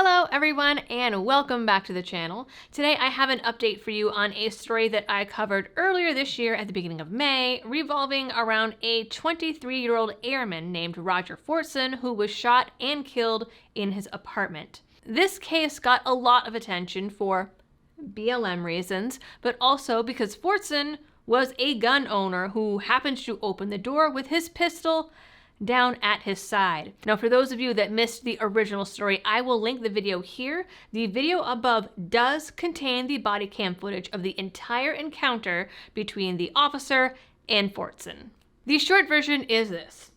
Hello everyone and welcome back to the channel. Today I have an update for you on a story that I covered earlier this year at the beginning of May, revolving around a 23-year-old airman named Roger Fortson who was shot and killed in his apartment. This case got a lot of attention for BLM reasons, but also because Fortson was a gun owner who happened to open the door with his pistol down at his side. Now, for those of you that missed the original story, I will link the video here. The video above does contain the body cam footage of the entire encounter between the officer and Fortson. The short version is this.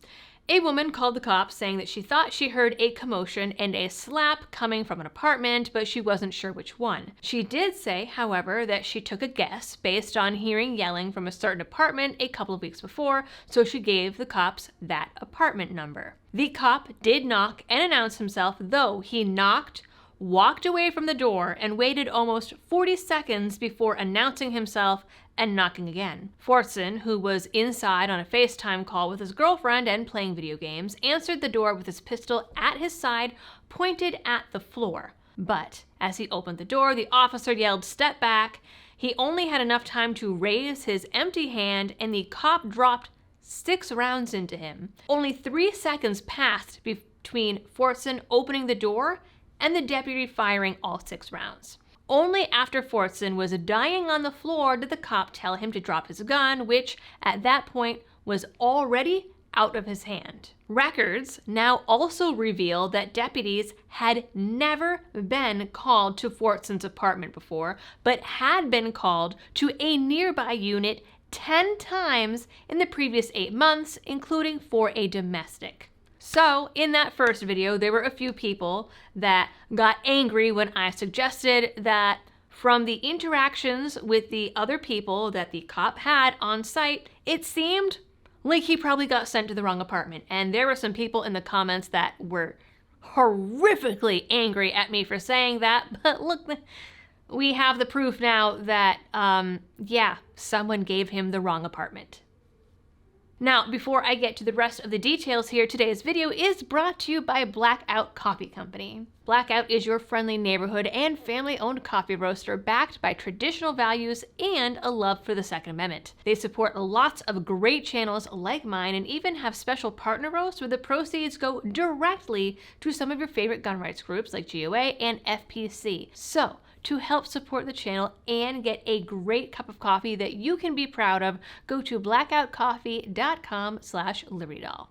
A woman called the cops saying that she thought she heard a commotion and a slap coming from an apartment, but she wasn't sure which one. She did say, however, that she took a guess based on hearing yelling from a certain apartment a couple of weeks before, so she gave the cops that apartment number. The cop did knock and announce himself, though he knocked, walked away from the door, and waited almost 40 seconds before announcing himself and knocking again. Fortson, who was inside on a FaceTime call with his girlfriend and playing video games, answered the door with his pistol at his side, pointed at the floor. But as he opened the door, the officer yelled, "Step back." He only had enough time to raise his empty hand, and the cop dropped 6 rounds into him. Only 3 seconds passed between Fortson opening the door and the deputy firing all 6 rounds. Only after Fortson was dying on the floor did the cop tell him to drop his gun, which at that point was already out of his hand. Records now also reveal that deputies had never been called to Fortson's apartment before, but had been called to a nearby unit 10 times in the previous 8 months, including for a domestic. So, in that first video, there were a few people that got angry when I suggested that from the interactions with the other people that the cop had on site, it seemed like he probably got sent to the wrong apartment. And there were some people in the comments that were horrifically angry at me for saying that, but look, we have the proof now that, yeah, someone gave him the wrong apartment. Now, before I get to the rest of the details here, today's video is brought to you by Blackout Coffee Company. Blackout is your friendly neighborhood and family-owned coffee roaster backed by traditional values and a love for the Second Amendment. They support lots of great channels like mine and even have special partner roasts where the proceeds go directly to some of your favorite gun rights groups like GOA and FPC. So, to help support the channel and get a great cup of coffee that you can be proud of, go to blackoutcoffee.com/libertydoll.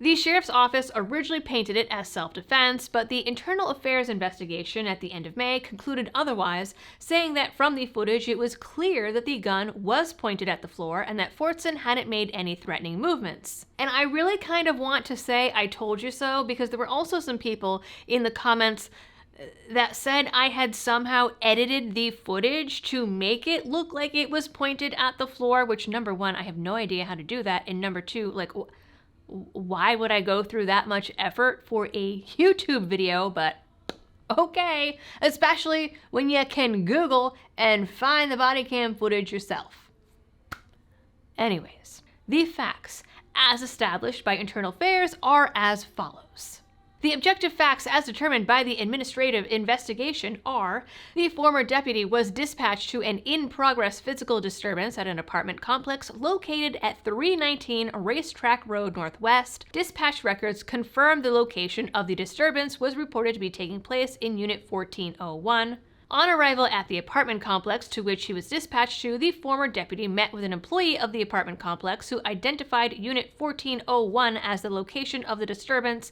The sheriff's office originally painted it as self-defense, but the internal affairs investigation at the end of May concluded otherwise, saying that from the footage it was clear that the gun was pointed at the floor and that Fortson hadn't made any threatening movements. And I really kind of want to say I told you so, because there were also some people in the comments that said I had somehow edited the footage to make it look like it was pointed at the floor, which number one, I have no idea how to do that, and number two, like, why would I go through that much effort for a YouTube video? But okay, especially when you can Google and find the body cam footage yourself. Anyways, the facts as established by Internal Affairs are as follows. The objective facts as determined by the administrative investigation are: the former deputy was dispatched to an in-progress physical disturbance at an apartment complex located at 319 Racetrack Road Northwest. Dispatch records confirm the location of the disturbance was reported to be taking place in Unit 1401. On arrival at the apartment complex to which he was dispatched to, the former deputy met with an employee of the apartment complex who identified Unit 1401 as the location of the disturbance.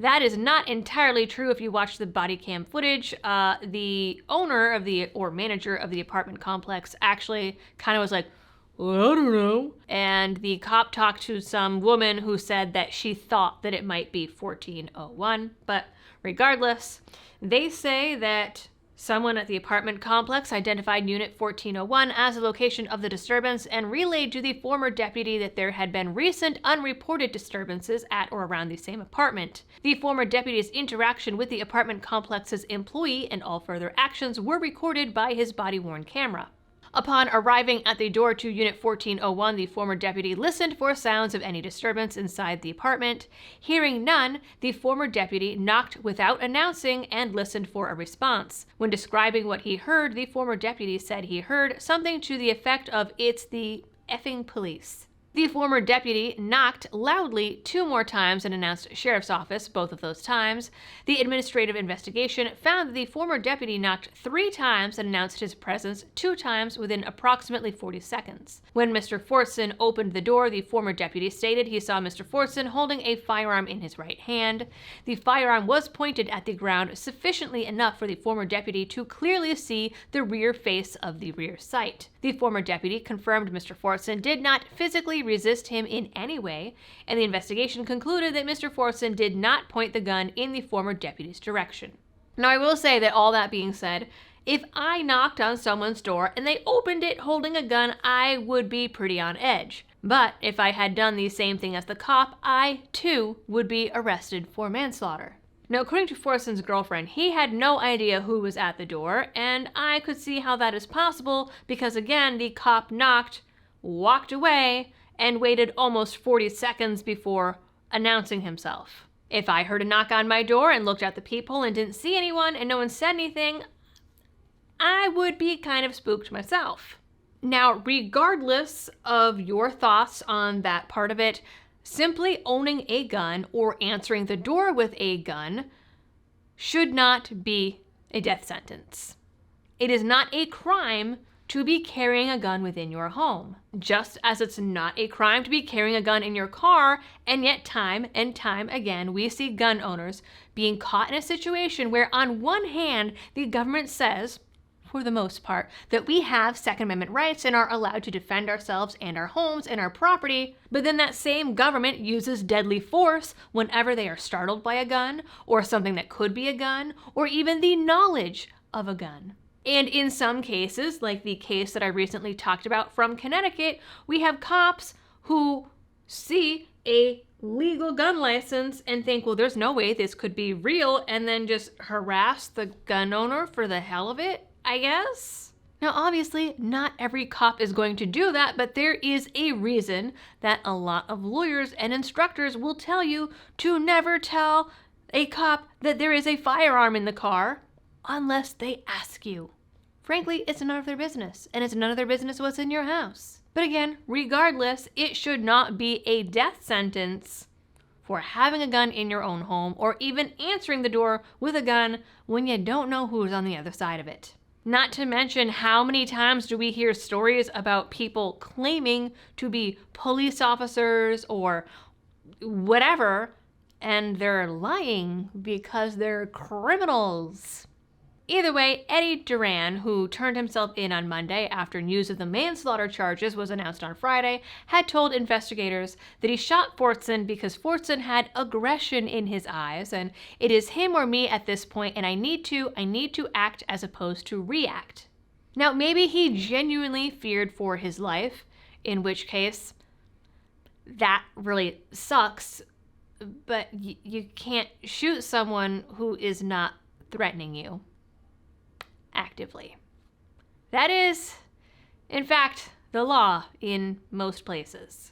That is not entirely true if you watch the body cam footage. The owner of or manager of the apartment complex actually kind of was like, well, I don't know. And the cop talked to some woman who said that she thought that it might be 1401. But regardless, they say that someone at the apartment complex identified Unit 1401 as the location of the disturbance and relayed to the former deputy that there had been recent unreported disturbances at or around the same apartment. The former deputy's interaction with the apartment complex's employee and all further actions were recorded by his body-worn camera. Upon arriving at the door to Unit 1401, the former deputy listened for sounds of any disturbance inside the apartment. Hearing none, the former deputy knocked without announcing and listened for a response. When describing what he heard, the former deputy said he heard something to the effect of, "It's the effing police." The former deputy knocked loudly 2 more times and announced sheriff's office both of those times. The administrative investigation found that the former deputy knocked 3 times and announced his presence 2 times within approximately 40 seconds. When Mr. Fortson opened the door, the former deputy stated he saw Mr. Fortson holding a firearm in his right hand. The firearm was pointed at the ground sufficiently enough for the former deputy to clearly see the rear face of the rear sight. The former deputy confirmed Mr. Fortson did not physically resist him in any way, and the investigation concluded that Mr. Fortson did not point the gun in the former deputy's direction. Now, I will say that all that being said, if I knocked on someone's door and they opened it holding a gun, I would be pretty on edge. But if I had done the same thing as the cop, I, too, would be arrested for manslaughter. Now, according to Forson's girlfriend, he had no idea who was at the door, and I could see how that is possible because, again, the cop knocked, walked away, and waited almost 40 seconds before announcing himself. If I heard a knock on my door and looked at the peephole and didn't see anyone and no one said anything, I would be kind of spooked myself. Now, regardless of your thoughts on that part of it, simply owning a gun or answering the door with a gun should not be a death sentence. It is not a crime to be carrying a gun within your home, just as it's not a crime to be carrying a gun in your car, and yet time and time again we see gun owners being caught in a situation where on one hand the government says, for the most part, that we have Second Amendment rights and are allowed to defend ourselves and our homes and our property, but then that same government uses deadly force whenever they are startled by a gun, or something that could be a gun, or even the knowledge of a gun. And in some cases, like the case that I recently talked about from Connecticut, we have cops who see a legal gun license and think, well, there's no way this could be real, and then just harass the gun owner for the hell of it, I guess. Now, obviously, not every cop is going to do that, but there is a reason that a lot of lawyers and instructors will tell you to never tell a cop that there is a firearm in the car unless they ask you. Frankly, it's none of their business, and it's none of their business what's in your house. But again, regardless, it should not be a death sentence for having a gun in your own home or even answering the door with a gun when you don't know who's on the other side of it. Not to mention, how many times do we hear stories about people claiming to be police officers or whatever, and they're lying because they're criminals? Either way, Eddie Duran, who turned himself in on Monday after news of the manslaughter charges was announced on Friday, had told investigators that he shot Fortson because Fortson had aggression in his eyes, and it is him or me at this point, and I need to act as opposed to react. Now, maybe he genuinely feared for his life, in which case that really sucks, but you can't shoot someone who is not threatening you actively. That is, in fact, the law in most places.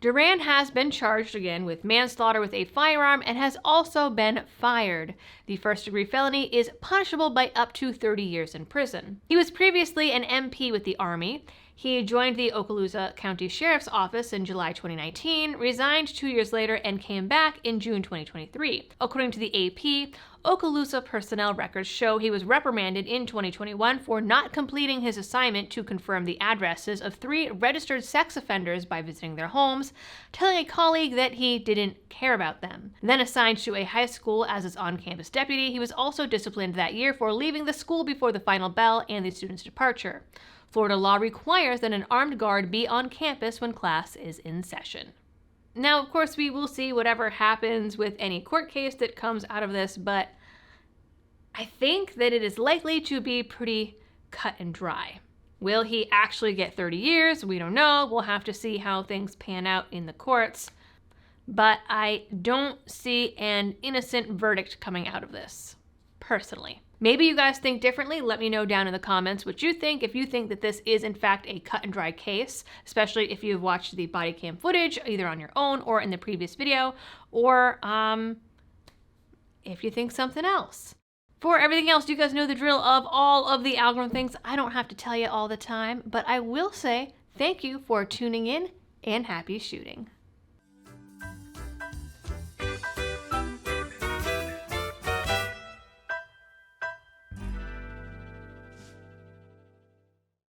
Duran has been charged again with manslaughter with a firearm and has also been fired. The first-degree felony is punishable by up to 30 years in prison. He was previously an MP with the Army. He joined the Okaloosa County Sheriff's Office in July 2019, resigned 2 years later, and came back in June 2023. According to the AP, Okaloosa personnel records show he was reprimanded in 2021 for not completing his assignment to confirm the addresses of 3 registered sex offenders by visiting their homes, telling a colleague that he didn't care about them. Then assigned to a high school as his on-campus deputy, he was also disciplined that year for leaving the school before the final bell and the student's departure. Florida law requires that an armed guard be on campus when class is in session. Now, of course, we will see whatever happens with any court case that comes out of this, but I think that it is likely to be pretty cut and dry. Will he actually get 30 years? We don't know. We'll have to see how things pan out in the courts. But I don't see an innocent verdict coming out of this, personally. Maybe you guys think differently. Let me know down in the comments what you think. If you think that this is in fact a cut and dry case, especially if you've watched the body cam footage either on your own or in the previous video, or if you think something else. For everything else, you guys know the drill of all of the algorithm things. I don't have to tell you all the time, but I will say thank you for tuning in and happy shooting.